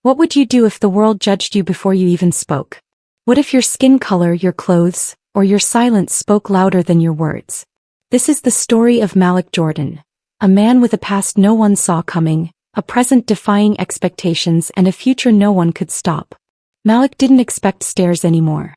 What would you do if the world judged you before you even spoke? What if your skin color, your clothes, or your silence spoke louder than your words? This is the story of Malik Jordan, a man with a past no one saw coming, a present defying expectations and a future no one could stop. Malik didn't expect stares anymore.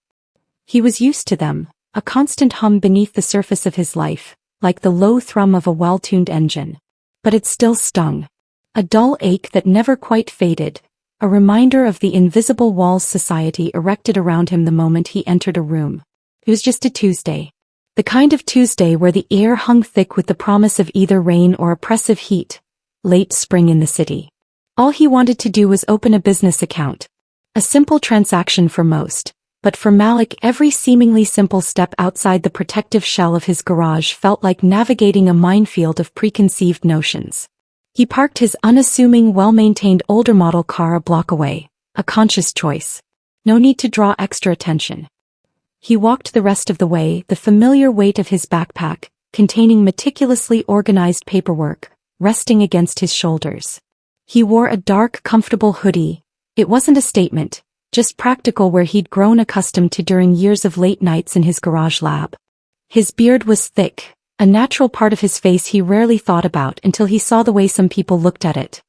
He was used to them, a constant hum beneath the surface of his life, like the low thrum of a well-tuned engine. But it still stung. A dull ache that never quite faded, a reminder of the invisible walls society erected around him the moment he entered a room. It was just a Tuesday. The kind of Tuesday where the air hung thick with the promise of either rain or oppressive heat. Late spring in the city. All he wanted to do was open a business account. A simple transaction for most. But for Malik, every seemingly simple step outside the protective shell of his garage felt like navigating a minefield of preconceived notions. He parked his unassuming, well-maintained older model car a block away, a conscious choice. No need to draw extra attention. He walked the rest of the way, the familiar weight of his backpack, containing meticulously organized paperwork, resting against his shoulders. He wore a dark, comfortable hoodie. It wasn't a statement. Just practical where he'd grown accustomed to during years of late nights in his garage lab. His beard was thick, a natural part of his face he rarely thought about until he saw the way some people looked at it.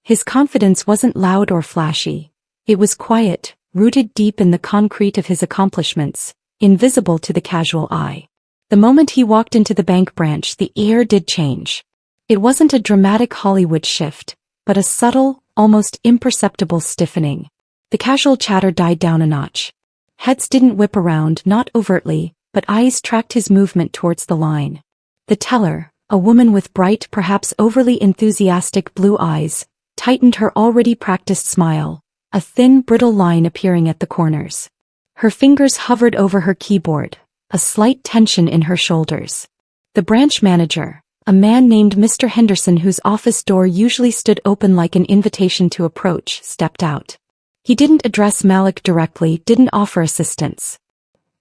His confidence wasn't loud or flashy. It was quiet, rooted deep in the concrete of his accomplishments, invisible to the casual eye. The moment he walked into the bank branch, the air did change. It wasn't a dramatic Hollywood shift, but a subtle, almost imperceptible stiffening. The casual chatter died down a notch. Heads didn't whip around, not overtly, but eyes tracked his movement towards the line. The teller, a woman with bright, perhaps overly enthusiastic blue eyes, tightened her already practiced smile, a thin, brittle line appearing at the corners. Her fingers hovered over her keyboard, a slight tension in her shoulders. The branch manager, a man named Mr. Henderson whose office door usually stood open like an invitation to approach, stepped out. He didn't address Malik directly, didn't offer assistance.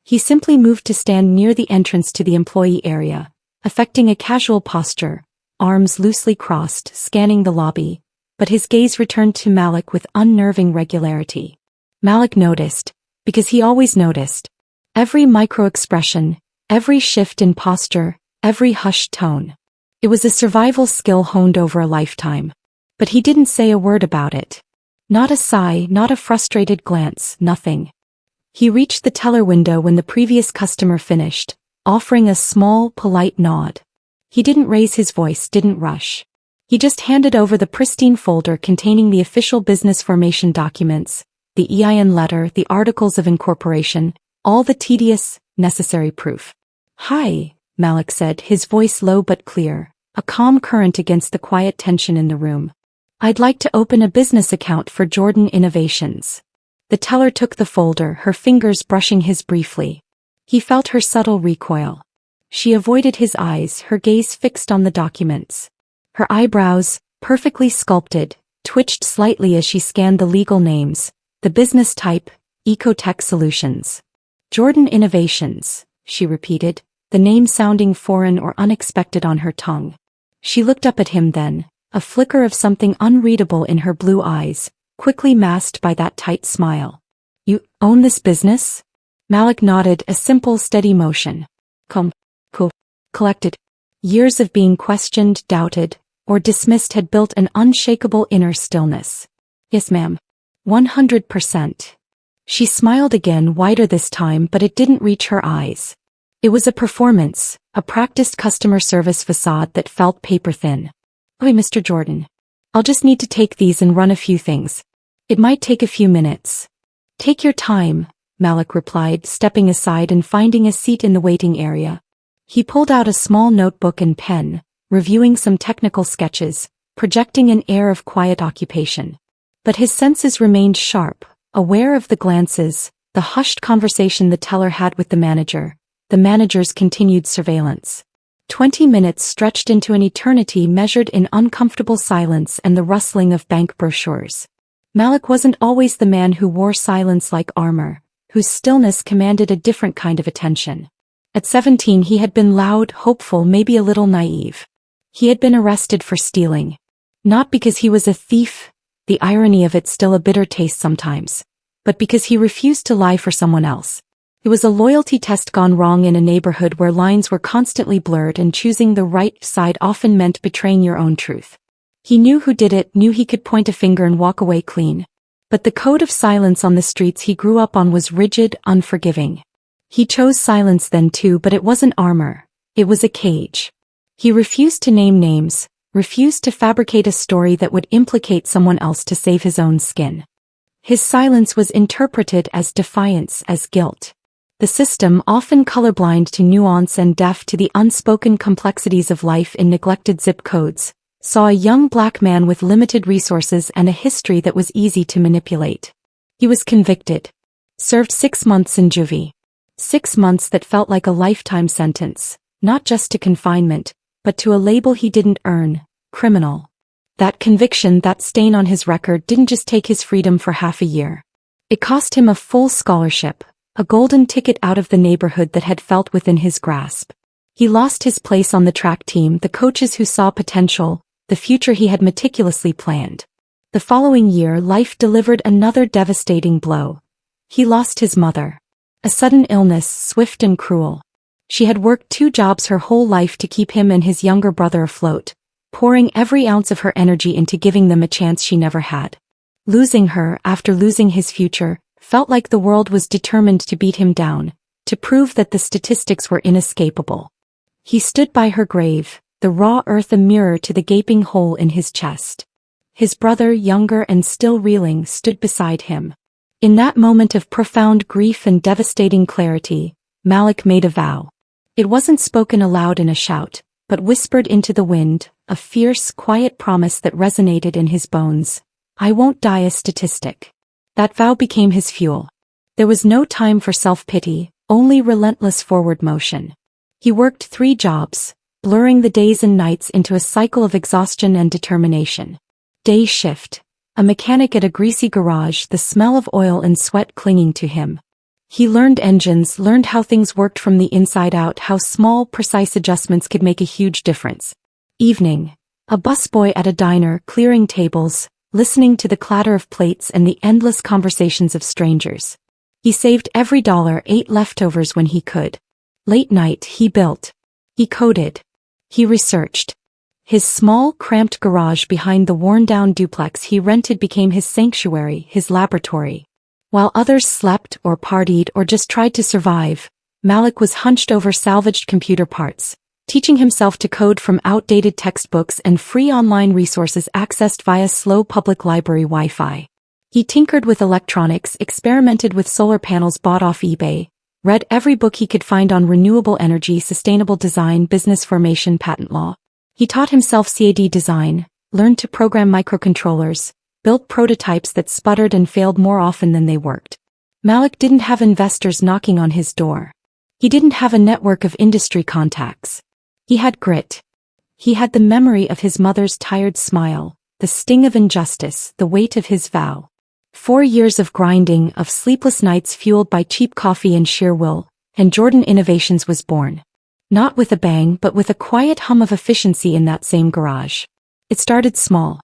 He simply moved to stand near the entrance to the employee area, affecting a casual posture, arms loosely crossed, scanning the lobby, but his gaze returned to Malik with unnerving regularity. Malik noticed, because he always noticed, every micro-expression, every shift in posture, every hushed tone. It was a survival skill honed over a lifetime. But he didn't say a word about it. Not a sigh, not a frustrated glance, nothing. He reached the teller window when the previous customer finished, offering a small, polite nod. He didn't raise his voice, didn't rush. He just handed over the pristine folder containing the official business formation documents, the EIN letter, the articles of incorporation, all the tedious, necessary proof. "Hi," Malik said, his voice low but clear, a calm current against the quiet tension in the room. "I'd like to open a business account for Jordan Innovations." The teller took the folder, her fingers brushing his briefly. He felt her subtle recoil. She avoided his eyes, her gaze fixed on the documents. Her eyebrows, perfectly sculpted, twitched slightly as she scanned the legal names, the business type, Ecotech Solutions. Jordan Innovations, she repeated, the name sounding foreign or unexpected on her tongue. She looked up at him then, a flicker of something unreadable in her blue eyes, quickly masked by that tight smile. "You own this business?" Malik nodded, a simple, steady motion. Collected. Years of being questioned, doubted, or dismissed had built an unshakable inner stillness. "Yes, ma'am." 100%. She smiled again, wider this time, but it didn't reach her eyes. It was a performance, a practiced customer service facade that felt paper-thin. "Oi, Mr. Jordan. I'll just need to take these and run a few things. It might take a few minutes." "Take your time," Malik replied, stepping aside and finding a seat in the waiting area. He pulled out a small notebook and pen, reviewing some technical sketches, projecting an air of quiet occupation. But his senses remained sharp, aware of the glances, the hushed conversation the teller had with the manager's continued surveillance. 20 minutes stretched into an eternity measured in uncomfortable silence and the rustling of bank brochures. Malik wasn't always the man who wore silence like armor, whose stillness commanded a different kind of attention. At 17 he had been loud, hopeful, maybe a little naive. He had been arrested for stealing. Not because he was a thief, the irony of it still a bitter taste sometimes. But because he refused to lie for someone else. It was a loyalty test gone wrong in a neighborhood where lines were constantly blurred and choosing the right side often meant betraying your own truth. He knew who did it, knew he could point a finger and walk away clean. But the code of silence on the streets he grew up on was rigid, unforgiving. He chose silence then too, but it wasn't armor. It was a cage. He refused to name names, refused to fabricate a story that would implicate someone else to save his own skin. His silence was interpreted as defiance, as guilt. The system, often colorblind to nuance and deaf to the unspoken complexities of life in neglected zip codes, saw a young black man with limited resources and a history that was easy to manipulate. He was convicted. Served 6 months in juvie. 6 months that felt like a lifetime sentence, not just to confinement, but to a label he didn't earn, criminal. That conviction, that stain on his record, didn't just take his freedom for half a year. It cost him a full scholarship, a golden ticket out of the neighborhood that had felt within his grasp. He lost his place on the track team, the coaches who saw potential, the future he had meticulously planned. The following year, life delivered another devastating blow. He lost his mother. A sudden illness, swift and cruel. She had worked 2 jobs her whole life to keep him and his younger brother afloat, pouring every ounce of her energy into giving them a chance she never had. Losing her, after losing his future, felt like the world was determined to beat him down, to prove that the statistics were inescapable. He stood by her grave, the raw earth a mirror to the gaping hole in his chest. His brother, younger and still reeling, stood beside him. In that moment of profound grief and devastating clarity, Malik made a vow. It wasn't spoken aloud in a shout, but whispered into the wind, a fierce, quiet promise that resonated in his bones. I won't die a statistic. That vow became his fuel. There was no time for self-pity, only relentless forward motion. He worked 3 jobs, blurring the days and nights into a cycle of exhaustion and determination. Day shift. A mechanic at a greasy garage, the smell of oil and sweat clinging to him. He learned engines, learned how things worked from the inside out, how small, precise adjustments could make a huge difference. Evening. A busboy at a diner, clearing tables, listening to the clatter of plates and the endless conversations of strangers. He saved every dollar, ate leftovers when he could. Late night, he built. He coded. He researched. His small, cramped garage behind the worn-down duplex he rented became his sanctuary, his laboratory. While others slept or partied or just tried to survive, Malik was hunched over salvaged computer parts, teaching himself to code from outdated textbooks and free online resources accessed via slow public library Wi-Fi. He tinkered with electronics, experimented with solar panels bought off eBay, read every book he could find on renewable energy, sustainable design, business formation, patent law. He taught himself CAD design, learned to program microcontrollers, built prototypes that sputtered and failed more often than they worked. Malik didn't have investors knocking on his door. He didn't have a network of industry contacts. He had grit. He had the memory of his mother's tired smile, the sting of injustice, the weight of his vow. 4 years of grinding, of sleepless nights fueled by cheap coffee and sheer will, and Jordan Innovations was born. Not with a bang, but with a quiet hum of efficiency in that same garage. It started small.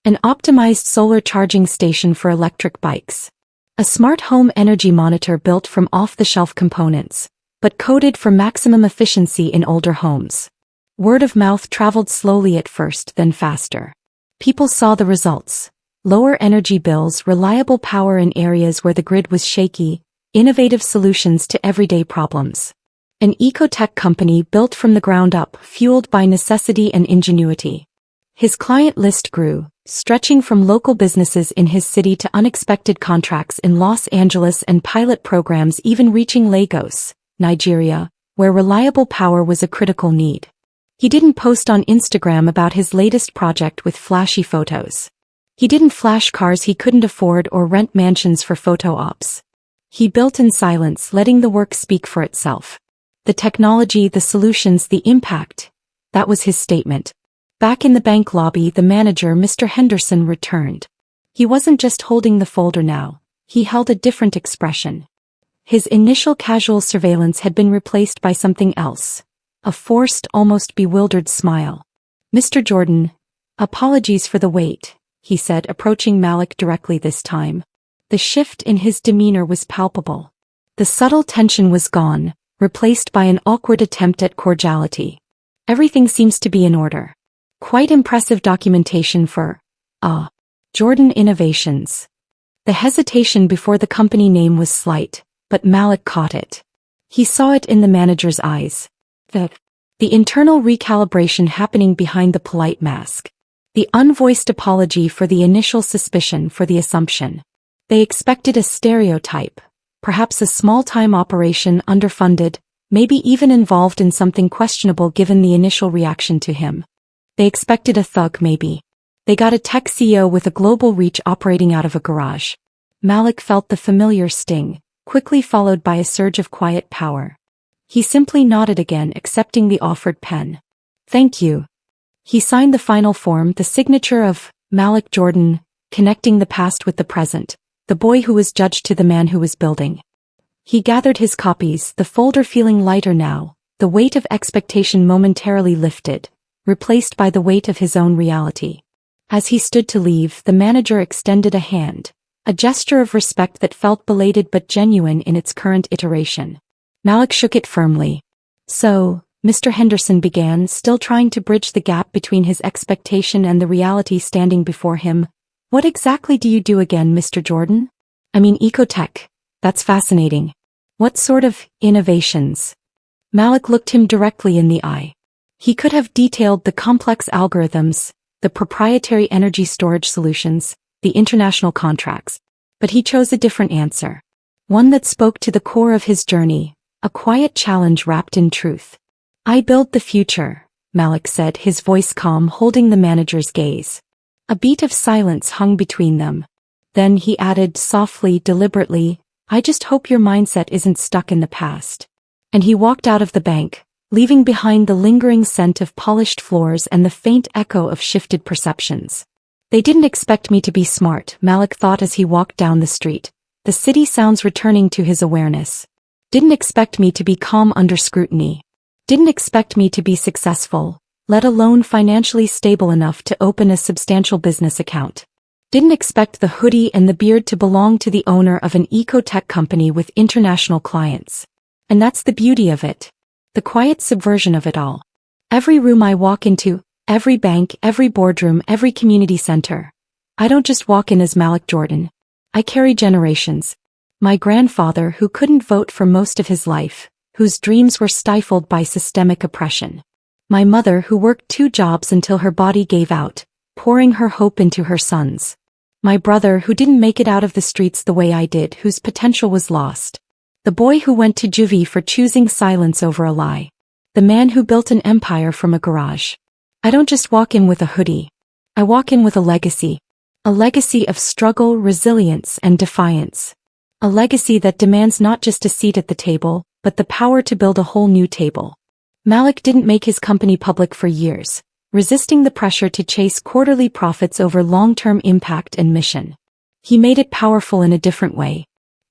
An optimized solar charging station for electric bikes. A smart home energy monitor built from off-the-shelf components, but coded for maximum efficiency in older homes. Word of mouth traveled slowly at first, then faster. People saw the results. Lower energy bills, reliable power in areas where the grid was shaky, innovative solutions to everyday problems. An eco-tech company built from the ground up, fueled by necessity and ingenuity. His client list grew, stretching from local businesses in his city to unexpected contracts in Los Angeles and pilot programs even reaching Lagos, Nigeria, where reliable power was a critical need. He didn't post on Instagram about his latest project with flashy photos. He didn't flash cars he couldn't afford or rent mansions for photo ops. He built in silence, letting the work speak for itself. The technology, the solutions, the impact. That was his statement. Back in the bank lobby, the manager, Mr. Henderson, returned. He wasn't just holding the folder now. He held a different expression. His initial casual surveillance had been replaced by something else. A forced, almost bewildered smile. Mr. Jordan, apologies for the wait. he said, approaching Malik directly this time. The shift in his demeanor was palpable. The subtle tension was gone, replaced by an awkward attempt at cordiality. Everything seems to be in order. Quite impressive documentation for, Jordan Innovations. The hesitation before the company name was slight, but Malik caught it. He saw it in the manager's eyes. The internal recalibration happening behind the polite mask. The unvoiced apology for the initial suspicion, for the assumption. They expected a stereotype, perhaps a small-time operation underfunded, maybe even involved in something questionable given the initial reaction to him. They expected a thug maybe. They got a tech CEO with a global reach operating out of a garage. Malik felt the familiar sting, quickly followed by a surge of quiet power. He simply nodded again, accepting the offered pen. Thank you. He signed the final form, the signature of Malik Jordan, connecting the past with the present, the boy who was judged to the man who was building. He gathered his copies, the folder feeling lighter now, the weight of expectation momentarily lifted, replaced by the weight of his own reality. As he stood to leave, the manager extended a hand, a gesture of respect that felt belated but genuine in its current iteration. Malik shook it firmly. So, Mr. Henderson began, still trying to bridge the gap between his expectation and the reality standing before him. What exactly do you do again, Mr. Jordan? I mean ecotech. That's fascinating. What sort of innovations? Malik looked him directly in the eye. He could have detailed the complex algorithms, the proprietary energy storage solutions, the international contracts. But he chose a different answer. One that spoke to the core of his journey, a quiet challenge wrapped in truth. I build the future, Malik said, his voice calm, holding the manager's gaze. A beat of silence hung between them. Then he added softly, deliberately, I just hope your mindset isn't stuck in the past. And he walked out of the bank, leaving behind the lingering scent of polished floors and the faint echo of shifted perceptions. They didn't expect me to be smart, Malik thought as he walked down the street, the city sounds returning to his awareness. Didn't expect me to be calm under scrutiny. Didn't expect me to be successful, let alone financially stable enough to open a substantial business account. Didn't expect the hoodie and the beard to belong to the owner of an eco-tech company with international clients. And that's the beauty of it. The quiet subversion of it all. Every room I walk into, every bank, every boardroom, every community center. I don't just walk in as Malik Jordan. I carry generations. My grandfather who couldn't vote for most of his life, whose dreams were stifled by systemic oppression. My mother who worked 2 jobs until her body gave out, pouring her hope into her sons. My brother who didn't make it out of the streets the way I did, whose potential was lost. The boy who went to juvie for choosing silence over a lie. The man who built an empire from a garage. I don't just walk in with a hoodie. I walk in with a legacy. A legacy of struggle, resilience, and defiance. A legacy that demands not just a seat at the table, but the power to build a whole new table. Malik didn't make his company public for years, resisting the pressure to chase quarterly profits over long-term impact and mission. He made it powerful in a different way.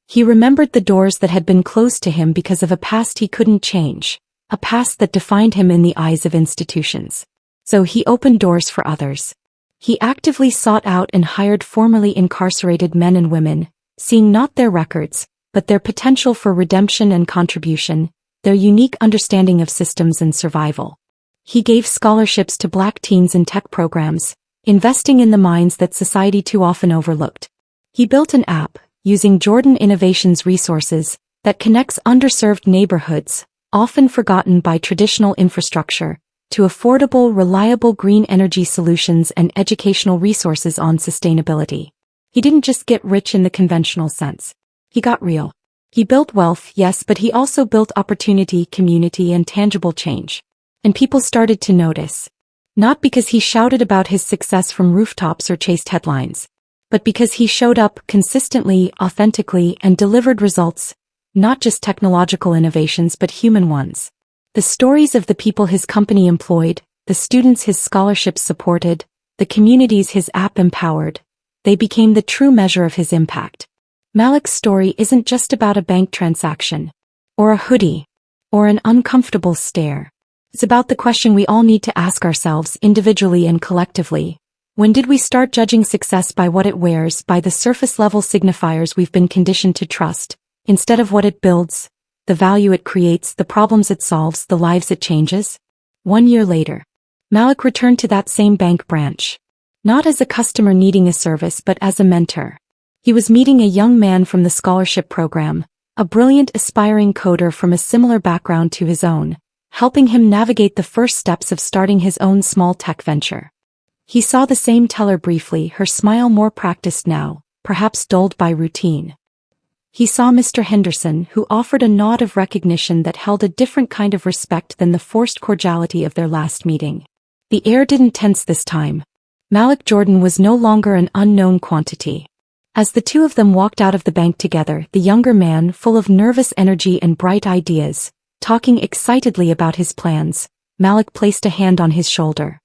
He remembered the doors that had been closed to him because of a past he couldn't change, a past that defined him in the eyes of institutions. So he opened doors for others. He actively sought out and hired formerly incarcerated men and women, seeing not their records, but their potential for redemption and contribution, their unique understanding of systems and survival. He gave scholarships to Black teens in tech programs, investing in the minds that society too often overlooked. He built an app, using Jordan Innovations resources, that connects underserved neighborhoods, often forgotten by traditional infrastructure, to affordable, reliable green energy solutions and educational resources on sustainability. He didn't just get rich in the conventional sense. He got real. He built wealth, yes, but he also built opportunity, community, and tangible change. And people started to notice. Not because he shouted about his success from rooftops or chased headlines, but because he showed up consistently, authentically, and delivered results, not just technological innovations but human ones. The stories of the people his company employed, the students his scholarships supported, the communities his app empowered, they became the true measure of his impact. Malik's story isn't just about a bank transaction, or a hoodie, or an uncomfortable stare. It's about the question we all need to ask ourselves individually and collectively. When did we start judging success by what it wears, by the surface-level signifiers we've been conditioned to trust, instead of what it builds, the value it creates, the problems it solves, the lives it changes? 1 year later, Malik returned to that same bank branch. Not as a customer needing a service but as a mentor. He was meeting a young man from the scholarship program, a brilliant aspiring coder from a similar background to his own, helping him navigate the first steps of starting his own small tech venture. He saw the same teller briefly, her smile more practiced now, perhaps dulled by routine. He saw Mr. Henderson, who offered a nod of recognition that held a different kind of respect than the forced cordiality of their last meeting. The air didn't tense this time. Malik Jordan was no longer an unknown quantity. As the two of them walked out of the bank together, the younger man, full of nervous energy and bright ideas, talking excitedly about his plans, Malik placed a hand on his shoulder.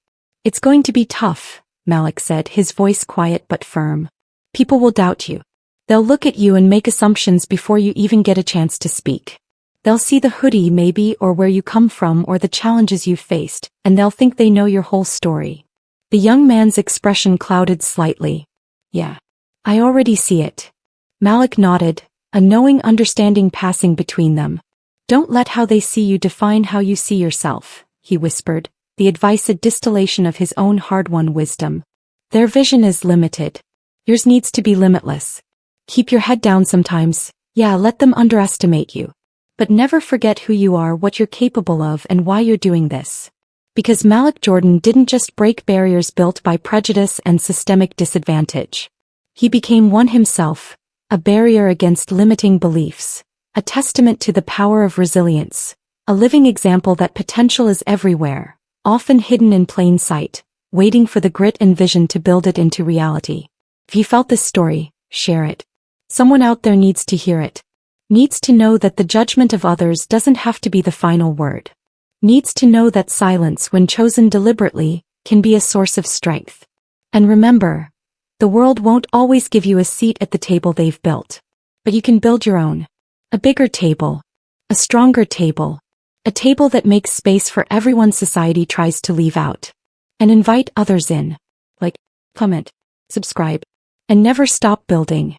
"It's going to be tough," Malik said, his voice quiet but firm. "People will doubt you. They'll look at you and make assumptions before you even get a chance to speak. They'll see the hoodie maybe, or where you come from, or the challenges you've faced, and they'll think they know your whole story." The young man's expression clouded slightly. "Yeah. I already see it." Malik nodded, a knowing understanding passing between them. "Don't let how they see you define how you see yourself," he whispered, the advice a distillation of his own hard-won wisdom. "Their vision is limited. Yours needs to be limitless. Keep your head down sometimes, yeah, let them underestimate you. But never forget who you are, what you're capable of, and why you're doing this." Because Malik Jordan didn't just break barriers built by prejudice and systemic disadvantage. He became one himself, a barrier against limiting beliefs, a testament to the power of resilience, a living example that potential is everywhere, often hidden in plain sight, waiting for the grit and vision to build it into reality. If you felt this story, share it. Someone out there needs to hear it. Needs to know that the judgment of others doesn't have to be the final word. Needs to know that silence, when chosen deliberately, can be a source of strength. And remember, the world won't always give you a seat at the table they've built. But you can build your own. A bigger table. A stronger table. A table that makes space for everyone society tries to leave out. And invite others in. Like, comment, subscribe, and never stop building.